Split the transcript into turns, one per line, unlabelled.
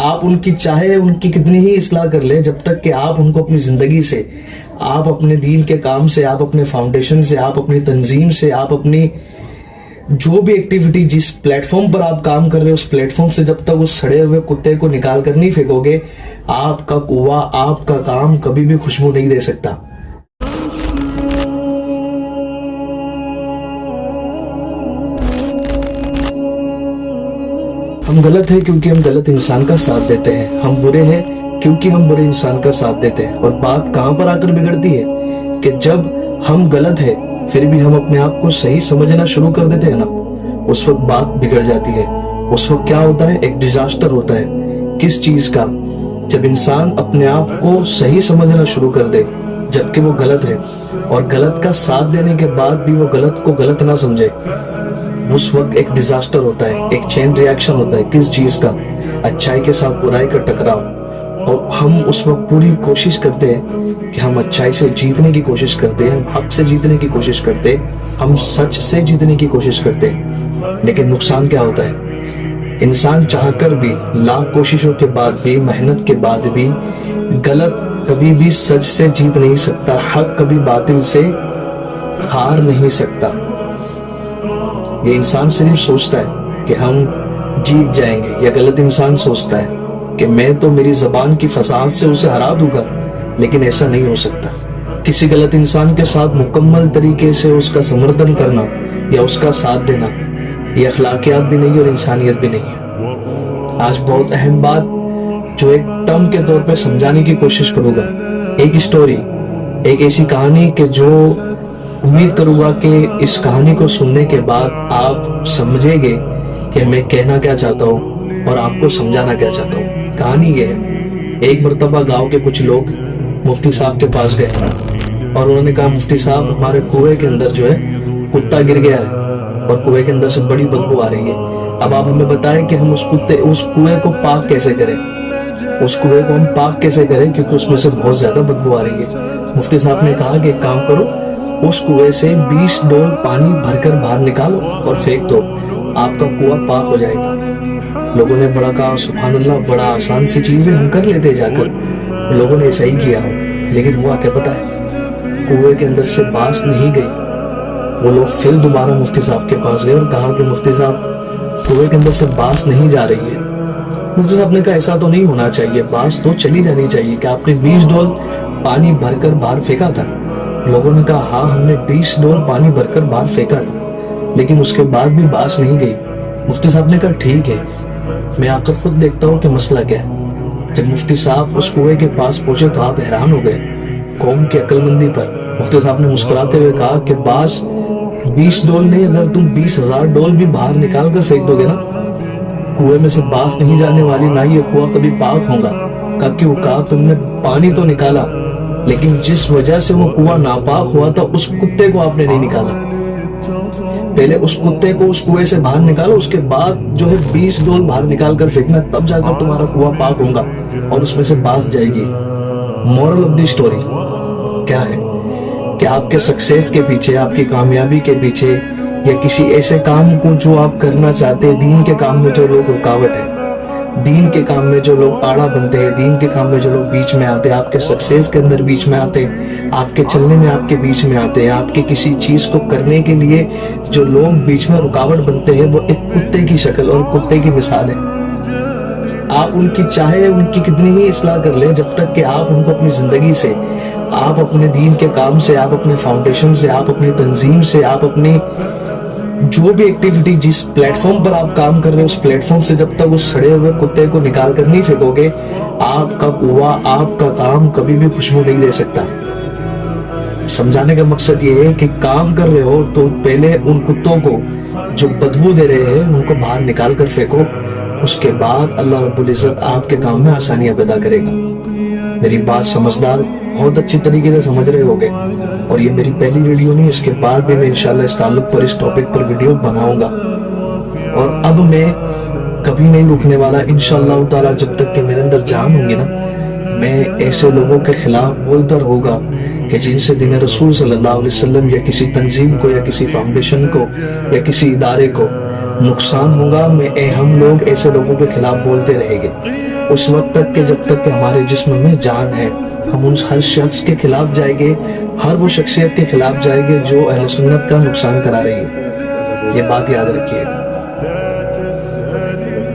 आप उनकी चाहे उनकी कितनी ही इस्लाह कर ले, जब तक कि आप उनको अपनी जिंदगी से, आप अपने दीन के काम से, आप अपने फाउंडेशन से, आप अपनी तंजीम से, आप अपनी जो भी एक्टिविटी जिस प्लेटफॉर्म पर आप काम कर रहे हो उस प्लेटफॉर्म से जब तक उस सड़े हुए कुत्ते को निकाल कर नहीं फेंकोगे, आपका कुआ, आपका काम कभी भी खुशबू नहीं दे सकता। हम गलत हैं क्योंकि हम गलत इंसान का साथ देते हैं, हम बुरे हैं क्योंकि हम बुरे इंसान का साथ देते हैं। और बात कहां पर आकर बिगड़ती है कि जब हम गलत है फिर भी हम अपने आप को सही समझना शुरू कर देते हैं ना, उस वक्त बात बिगड़ जाती है। उस वक्त क्या होता है, एक डिजास्टर होता है। किस चीज का? जब इंसान अपने आप को सही समझना शुरू कर दे जबकि वो गलत है, और गलत का साथ देने के बाद भी वो गलत को गलत ना समझे, उस वक्त एक डिजास्टर होता है, एक चेन रिएक्शन होता है। किस चीज का? अच्छाई के साथ बुराई का टकराव। और हम उस वक्त पूरी कोशिश करते हैं कि हम अच्छाई से जीतने की कोशिश करते हैं, हम हक से जीतने की कोशिश करते हैं, हम सच से जीतने की कोशिश करते हैं। लेकिन नुकसान क्या होता है, इंसान चाहकर भी, लाख कोशिशों के बाद भी, मेहनत के बाद भी, गलत कभी भी सच से जीत नहीं सकता, हक कभी बातिल से हार नहीं सकता। ये इंसान सिर्फ सोचता है कि हम जीत जाएंगे, या गलत इंसान सोचता है कि मैं तो मेरी जबान की फसाद से उसे हरा दूंगा, लेकिन ऐसा नहीं हो सकता। किसी गलत इंसान के साथ मुकम्मल तरीके से उसका समर्थन करना या उसका साथ देना, ये अखलाकियात भी नहीं और इंसानियत भी नहीं है। आज बहुत अहम बात जो एक टर्म के तौर पे समझाने की कोशिश करूंगा, एक स्टोरी, एक ऐसी कहानी कि जो उम्मीद करूंगा कि इस कहानी को सुनने के बाद आप समझेंगे कि मैं कहना क्या चाहता हूँ और आपको समझाना क्या चाहता हूँ। कहानी ये है, एक मर्तबा गांव के कुछ लोग मुफ्ती साहब के पास गए और उन्होंने कहा, मुफ्ती साहब हमारे कुएं के अंदर जो है कुत्ता गिर गया है और कुएं के अंदर से बड़ी बदबू आ रही है। अब आप हमें बताएं कि हम उस कुएं को पाक कैसे करें, उस कुएं को हम पाक कैसे करें, क्योंकि उसमें से बहुत ज्यादा बदबू आ रही है। मुफ्ती साहब ने कहा कि एक काम करो, उस कुएं से 20 डोल पानी भरकर बाहर निकालो और फेंक दो, आपका कुआं पाक हो जाएगा। लोगों ने बड़ा कहा, सुभान अल्लाह, बड़ा आसान सी चीज है, हम कर लेते जाकर। लोगों ने ऐसा ही किया, लेकिन हुआ क्या पता है, कुएं के अंदर से बास नहीं गई। वो लोग फिर दोबारा मुफ्ती साहब के पास गए और कहा कि मुफ्ती साहब कुएं के अंदर से बास नहीं जा रही है। मुफ्ती साहब ने कहा, ऐसा तो नहीं होना चाहिए, बास तो चली जानी चाहिए। कि आपने 20 डोल पानी भरकर बाहर फेंका था? लोगों ने कहा, हाँ हमने 20 डोल पानी भरकर बाहर फेंका था, लेकिन उसके बाद भी बास नहीं गई। मुफ्ती साहब ने कहा, ठीक है, मैं आकर खुद देखता हूँ कि मसला क्या है। जब मुफ्ती साहब उस कुएं के पास पहुंचे तो आप हैरान हो गए कौम की अक्लमंदी पर। मुफ्ती साहब ने मुस्कुराते हुए कहा कि बास 20 डोल नहीं, अगर तुम 20,000 डोल भी बाहर निकाल कर फेंक दोगे ना, कुएं में से बास नहीं जाने वाली, ना ये कुआं कभी पाक होगा। कहा क्यों? कहा तुमने पानी तो निकाला, लेकिन जिस वजह से वो कुआं नापाक हुआ था उस कुत्ते को आपने नहीं निकाला। पहले उस कुत्ते को उस कुएं से बाहर निकालो, उसके बाद जो है 20 डोल बाहर निकाल कर फेंकना, तब जाकर तुम्हारा कुआं पाक होगा और उसमें से बास जाएगी। मोरल ऑफ द स्टोरी क्या है कि आपके सक्सेस के पीछे, आपकी कामयाबी के पीछे, या किसी ऐसे काम को जो आप करना चाहते हैं, दीन के काम में जो लोग रुकावट है, दीन के काम में जो लोग आड़ा बनते हैं, दीन के काम में जो लोग बीच में आते हैं, आपके सक्सेस के अंदर बीच में आते हैं, आपके चलने में आपके बीच में आते हैं, आपके किसी चीज को करने के लिए जो लोग बीच में रुकावट बनते हैं, वो एक कुत्ते की शक्ल और कुत्ते की मिसाल है। आप उनकी चाहे उनकी कितनी ही इस्लाह कर ले, जब तक कि आप उनको अपनी जिंदगी से, आप अपने दीन के काम से, आप अपने फाउंडेशन से, आप अपनी तंजीम से, आप अपनी जो भी एक्टिविटी जिस प्लेटफॉर्म पर आप काम कर रहे हो उस प्लेटफॉर्म से जब तक उस सड़े हुए कुत्ते को निकाल कर नहीं फेंकोगे, आपका कुआं, आपका काम कभी भी खुशबू नहीं दे सकता। समझाने का मकसद ये है कि काम कर रहे हो तो पहले उन कुत्तों को जो बदबू दे रहे हैं उनको बाहर निकाल कर फेंको, उसके बाद अल्लाह रब्बुल इज्जत आपके काम में आसानियां पैदा करेगा। मेरी बात समझदार बहुत अच्छी तरीके से समझ रहे होगे, और ये मेरी पहली वीडियो नहीं, इसके बाद भी मैं इंशाल्लाह इस ताल्लुक पर, इस टॉपिक पर वीडियो बनाऊंगा। और अब मैं कभी नहीं रुकने वाला इंशाल्लाह ताला, जब तक कि मेरे अंदर जान होंगी ना, मैं ऐसे लोगों के खिलाफ बोलता रहूंगा कि जिनसे दीन रसूल सल्लल्लाहु अलैहि वसल्लम या किसी तंजीम को या किसी फाउंडेशन को या किसी इदारे को नुकसान होगा। हम लोग ऐसे लोगों के खिलाफ बोलते रहेंगे। اس وقت تک کہ جب تک کہ ہمارے جسم میں جان ہے. ہم ان ہر شخص کے خلاف جائیں گے, ہر وہ شخصیت کے خلاف جائیں گے جو اہل سنت کا نقصان کرا رہی ہے. یہ بات یاد رکھیے.